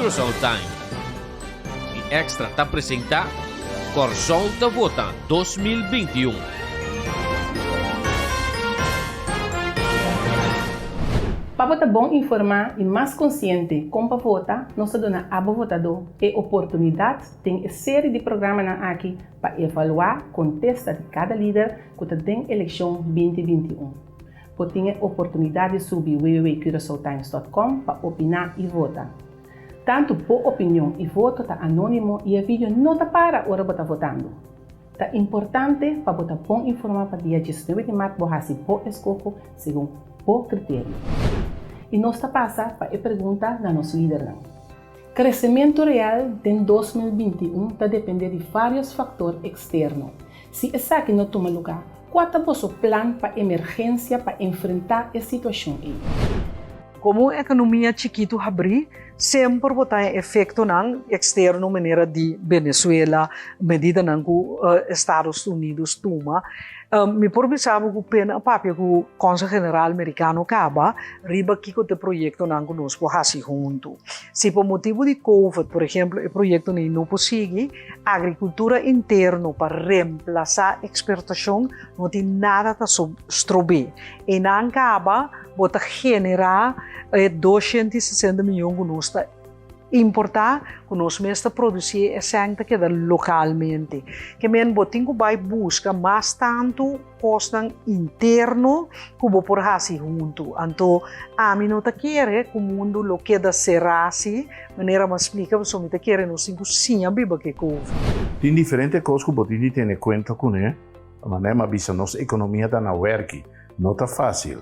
Curaçao Time. E Extra te apresenta Corsol da Vota 2021. Para votar bom informar e mais consciente como para votar, nós damos a votador e oportunidade tem uma série de programas aqui para avaliar o contexto de cada líder que tem eleição 2021. Você tem a oportunidade de subir www.curaçaotimes.com para opinar e votar. Tanto por opinião e voto está anônimo e a vídeo não está para a hora de estar votando. É importante para votar bom informar para dia 19 de março você pode escolher segundo por critério. E nós passa para a pergunta da nosso líder. Crescimento real em 2021 está depender de vários fatores externos. Se essa aqui não toma lugar, qual é o vosso plano para emergência para enfrentar a situação aí? Como a economia chiquito abrir, sempre botar efeito não externo maneira de Venezuela, medida não que Estados Unidos toma. Me permissavam que pena papel que o Conselho General Americano acaba, riba que o projeto não conosco assim junto. Se por motivo de Covid, por exemplo, o projeto não consegue, a agricultura interna para reemplazar a exportação não tem nada a strobe. E não acaba, bota generar 260 milhões de nós importar, que nós mesmos produzir e sempre queda localmente. Que men botin que vai buscar mais tanto costan interno que vou por assim junto. Então, a mim não te quer que o mundo lo queda será assim, maneira mais explica, só me te quer não sinto sim a biba que couve. Tem diferentes coisas que botin de ter conta com né, a maneira mas nossa economia está na work, não tá fácil.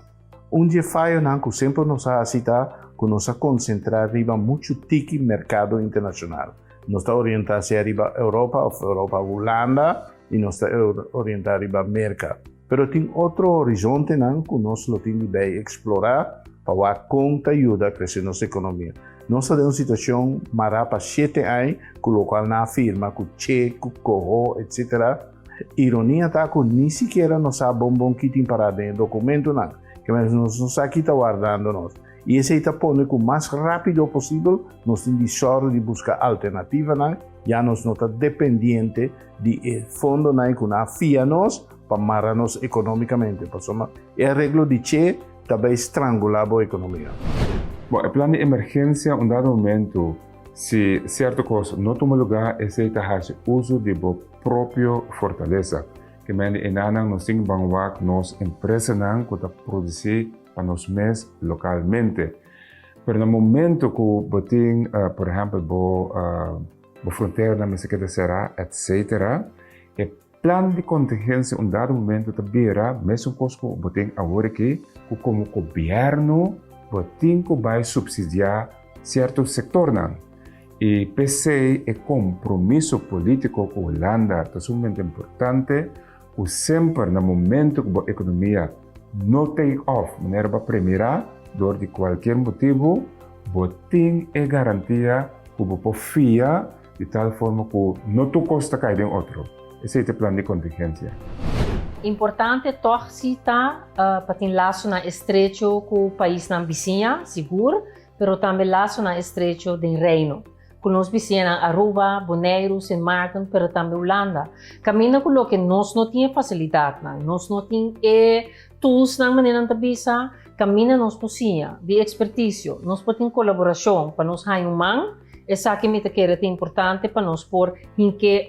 Dia falho não que sempre nos acita que nos concentrar riba muito tiki mercado internacional. Nos está orientado hacia riba Europa Holanda e nos está orientado riba América. Pero tem outro horizonte não que nós lo temos de explorar para conta ajuda a crescer nossa economia. Nós estamos em uma situação mara para 7 anos, que o qual na afirma que cheque, corro, etc. Ironia está que nem sequer nós sabemos bom que tem para dentro documento não. Que nós aqui está guardando nós. E esse está pondo que o mais rápido possível nós temos de buscar alternativa, né? Já nós não está dependente de fundo né, que não afia nós para amarrar-nos economicamente. E a regra de che também estrangula a economia. Bom, o plano de emergência, em dado momento, se certa coisa não toma lugar, esse está fazendo uso de sua própria fortaleza. Que men enanang nos ting bangwak nos empresa nang kuta produzir para nós mesmos localmente. Pero no momento que boting, por exemplo, bo fronteira na mesquita será, etc. O plano de contingência em dado momento também mesmo coisa que boting agora que como governo boting que vai subsidiar certo setor nang. E PC é compromisso político com a Holanda, é sumamente importante. O sempre no momento que a economia não take off, maneira para primeira, dor de qualquer motivo, botim é garantia que você fia de tal forma que não tu custa cair em outro. Esse é o plano de contingência. Importante torcita para ter laço na estreito com o país na vizinha, seguro, mas também laço na estreito do reino. Com nós vizinhos Aruba, Bonaire, Sint Maarten, mas também Holanda. Caminho com o que nós não tínhamos facilidade, nós não tínhamos tools na maneira de visa, caminho nós possuíamos de expertise, nós podemos colaboração para nós ganhar mão, essa que me quer é importante para nós por que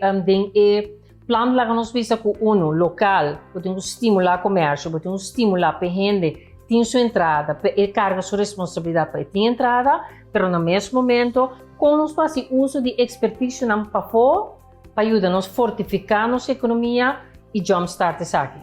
plano lá que nós visa com uno local, podemos estimular o comércio, podemos estimular a gente tem sua entrada, carga sua responsabilidade para ter entrada, mas no mesmo momento com nós fazemos uso de expertise para ajudar a fortificar nossa economia e jumpstart essa aqui.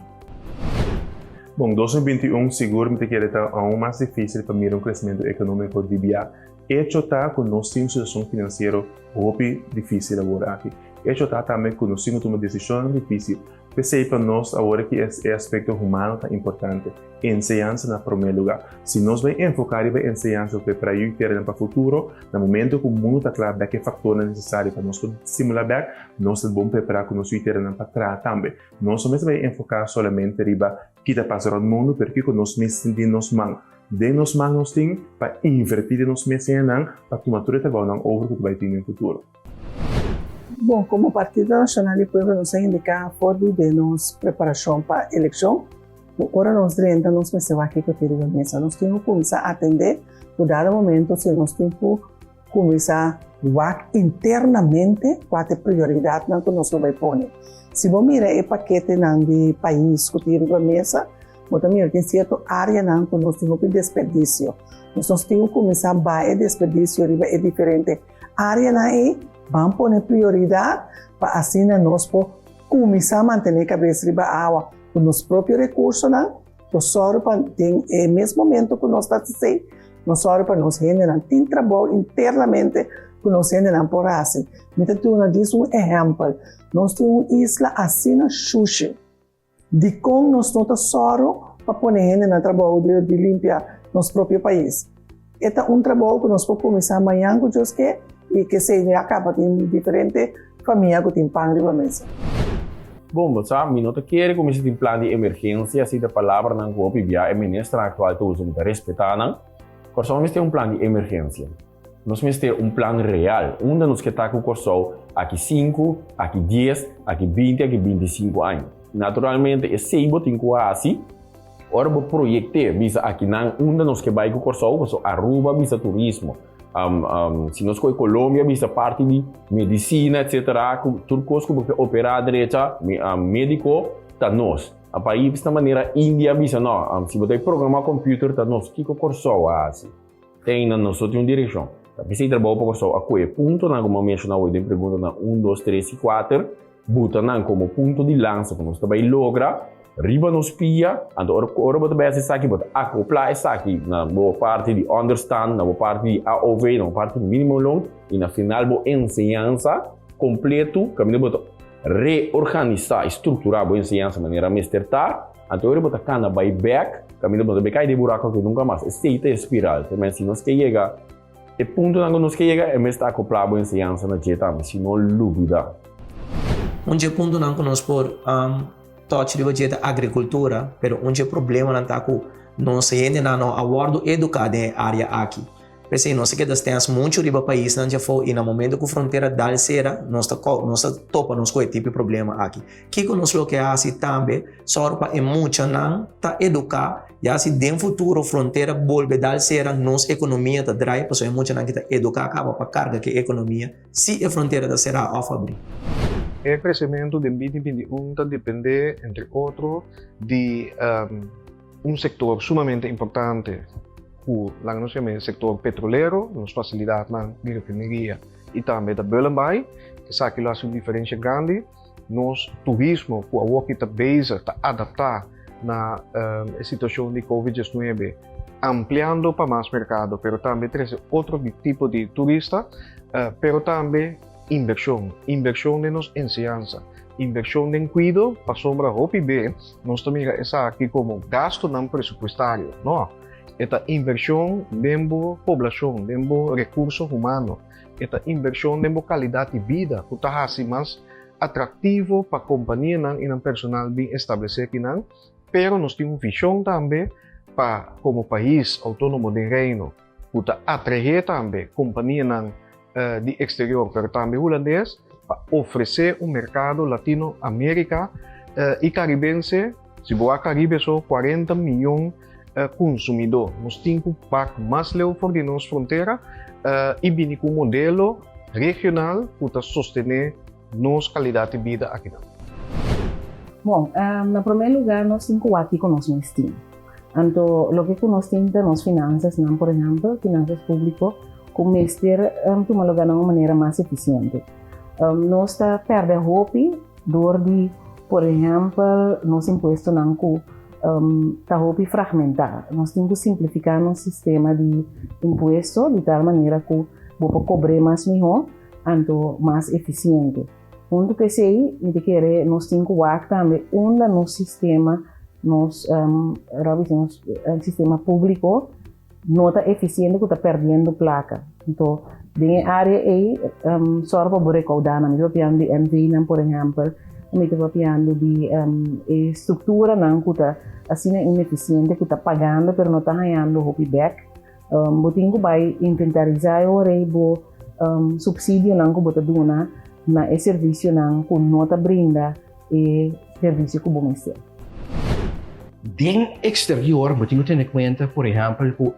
Bom, 2021 seguramente que está aún mais difícil para mirar crescimento econômico de BIA. Hecho está com nós temos uma situação financeira muito difícil agora aqui. Hecho está também com nós temos uma decisão difícil. Pensei para nós agora que esse aspecto humano é importante. Enseñança na primeiro lugar. Se nós vamos enfocar em enseñança para o para o futuro, no momento que o mundo está claro que fator necessário para nós estimular bem, nós vamos preparar com nosso terreno para trás também. Nós vamos enfocar somente riba que está passando no mundo, porque nós mesmos nos mãos. de nos manos ting para invertir en nos meses para tomar tudo agora over que vai ter no futuro. Bom, como Partido Nacional do Povo nos indica por de nos preparação para a eleição, agora nós renta nos meses aqui que ter a mesa, nós temos que começar a atender, por dado momento, se nós temos que começar a internamente qual é a prioridade que nós vamos pôr. Se você mira o paquete do país que ter a mesa, você mira que em certa área que nós temos que desperdício. Nós temos que começar a baixar desperdício, é diferente. Área aí, vamos pôr prioridade para assim nós começar a manter a cabeça riba água com os próprios recursos, só para ter o mesmo momento que nós estamos fazendo, nós só para nós generar tem trabalho internamente que nós generamos por assim. Então, tu diz exemplo, nós temos uma isla assim na Xuxa, de como nós estamos só para pôr no trabalho de limpar nosso próprio país. Este é trabalho que nós podemos começar amanhã com Deus que e que se acaba de diferente família que tem pão de mesa. Bom, sabe, minuto quer como se tem plano de emergência, assim da palavra não copi via a ministra atual que usa para respeitar não. Corso nós temos plano de emergência. Nós temos plano real, onde nós que está com o corso aqui 5, aqui 10, aqui 20, aqui 25 anos. Naturalmente, esse aí tem que assim. Ora, o projeto visa aqui não, onde nós que vai com o corso Aruba visa turismo. Se nós com Colômbia, visa parte de medicina, etc. Tudo coisa que operar direita, médico, tá nós. A país desta maneira, Índia, visa não. Se você programar computer, tá nós. Que corso assim? Tem na nossa direção. Tapi se trabalho para corso, a coisa ponto na como mencionar hoje, tem pergunta na 1, 2, 3 e 4, buta na como ponto de lança, como nós também logra. Riba nos pia, ora bota bem essa aqui, bota acoplar essa aqui na boa parte de understand, na boa parte de AOV, na boa parte de minimum loan e na final boa ensinança completo, caminho bota reorganizar, estruturar boa ensinança de maneira mestertar, então ora bota cana buyback, caminho bota becai de buraco que nunca mais, esteita espiral, também se nós que chega, o ponto na nós que chega é mesmo acoplar boa ensinança na jeta, mas se não dúvida. Ponto não nós por touch de budget agricultura, pero onde problema não está com não se ainda não awardo educado em área aqui. Porque nós que temos muito riba país não já foi e no momento que a fronteira dá será nós topa nos com tipo de problema aqui. Que nós lo que assim também só para muito não tá educar e assim de futuro fronteira volve dar será nossa economia tá drive para muito não que tá educar acaba para carga que economia se a fronteira da será off abrir. O crescimento de 2021 depende, entre outros, de sector sumamente importante, o sector petrolero, nos facilidade na refineria e também da Belembay, que sabe que faz uma diferença grande, nos turismo, que a que está base, está adaptar na situação de Covid-19, ampliando para mais mercado, pero também tem outro tipo de turista, pero também inversión de nos enseñanza, inversión en cuidado para sombra OPB, nós também está aqui como gasto não presupuestário, não? Esta inversión dentro población, dentro recursos humanos, esta inversión dentro qualidade de vida, que está assim mais atrativo para a companhia e o personal bem estabelecido aqui não, pero nós temos visão também para como país autônomo de reino, que está atrair também companhia de exterior, pero também holandês, para oferecer mercado latino-américa e caribense, se boa Caribe só 40 milhões consumidor. Nós temos que mais leu fora de nossa fronteira e vir com um modelo regional para sostener nossa qualidade de vida aqui. Bom, no primeiro lugar, nós temos que aqui com nosso destino. Então, o que nós temos nas finanças, por exemplo, finanças públicas, como tomar lugar de uma maneira mais eficiente. Nós está perdendo roupa, dor de, por exemplo, nos impostos não está roupa fragmentar. Nós temos que simplificar nosso sistema de impostos de tal maneira que vou cobrar mais melhor, então mais eficiente. Onde que sei, nós temos que também onde no sistema, sistema público nota eficiente que está perdendo placa. Então, em área aí, só para recaudar, não estou falando de MV, por exemplo, não estou falando de estrutura, não que está assim é ineficiente que está pagando, pero não está ganhando o back. Botinho vai inventarizar o rebo subsídio não que bota dona na é serviço não com nota brinda e serviço que bom ser. Den exterior, botinho ter em conta, por exemplo, o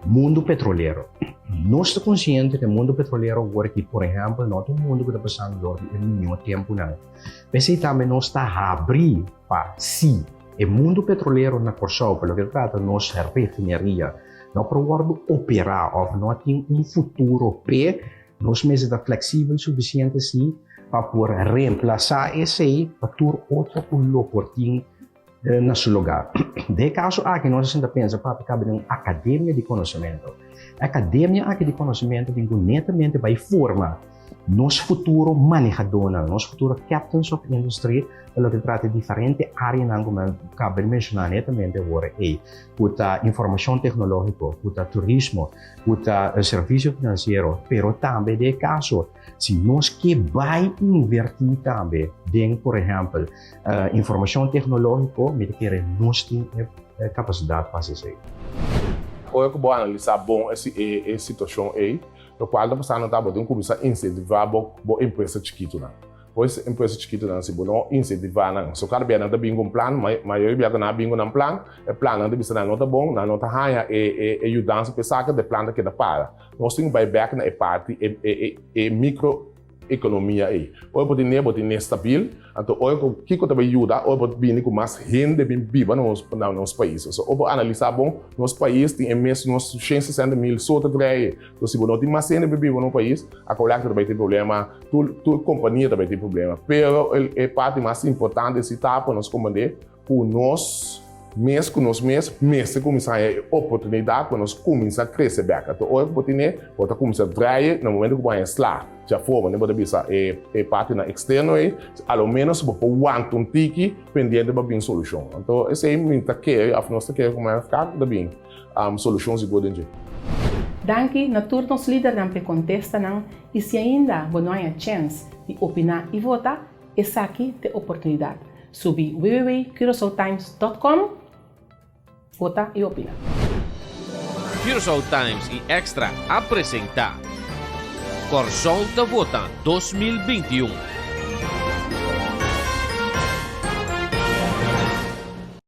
mundo petroleiro. Nós estamos conscientes que o mundo petroleiro agora que, por exemplo, não é um mundo que está passando durante muito tempo não. Mas também nós está a abrir para si. O mundo petroleiro na Corsol, pelo que trata, nós refineria, não para operar, ou não tem futuro para nós mesmos da flexível o suficiente assim para poder reemplazar esse para ter outro colocatinho no seu lugar. De caso aqui nós ainda pensamos para ficar em academia de conhecimento. Academia aqui de conhecimento que netamente vai formar nosso futuro manejador, nosso futuro captains of industry, pelo que trata de diferentes áreas como acabei de mencionar netamente agora, puta informação tecnológica, puta turismo, puta serviço financeiro, pero também de caso, se nós que vai invertir também, em, por exemplo, informação tecnológica, me quer nós temos capacidade para fazer isso. Hoje eu vou analisar bom essa situação aí, no qual nós estamos tentando começar a incentivar a empresa chiquita. Pois a empresa chiquita não se pode incentivar não. Se o cara bem não tem um plano, maioria não tem um plano, o plano não tem nota bom, não nota raia e ajudança para sacar de plano que dá para. Nós temos buyback na parte e microeconomia aí. Hoje pode nem estável, então hoje o que também ajuda, hoje pode vir com mais renda bem viva nos países. Hoje pode analisar bom, nos países tem mesmo nos 160 mil soltas de aí. Então se não tem mais renda bem viva no país, a coleta também tem problema, toda companhia também tem problema. Pero a parte mais importante se tá para nós comandar, por nós mês com nós mês começar a oportunidade para nós começar a crescer bem. Então hoje pode começar a trair no momento que vai estar já forma, né? Pode pensar parte na externo aí, ao menos para o tiki pendente para bem solução. Então esse é muito que a nossa que como é ficar também soluções de godem. Danke, na turnos líder não pe contesta não e se ainda você não há chance de opinar e votar, essa aqui é a oportunidade. Subi www.curaçaotimes.com, vota e opina. Curaçao Times e Extra apresenta Corsol da Vota 2021.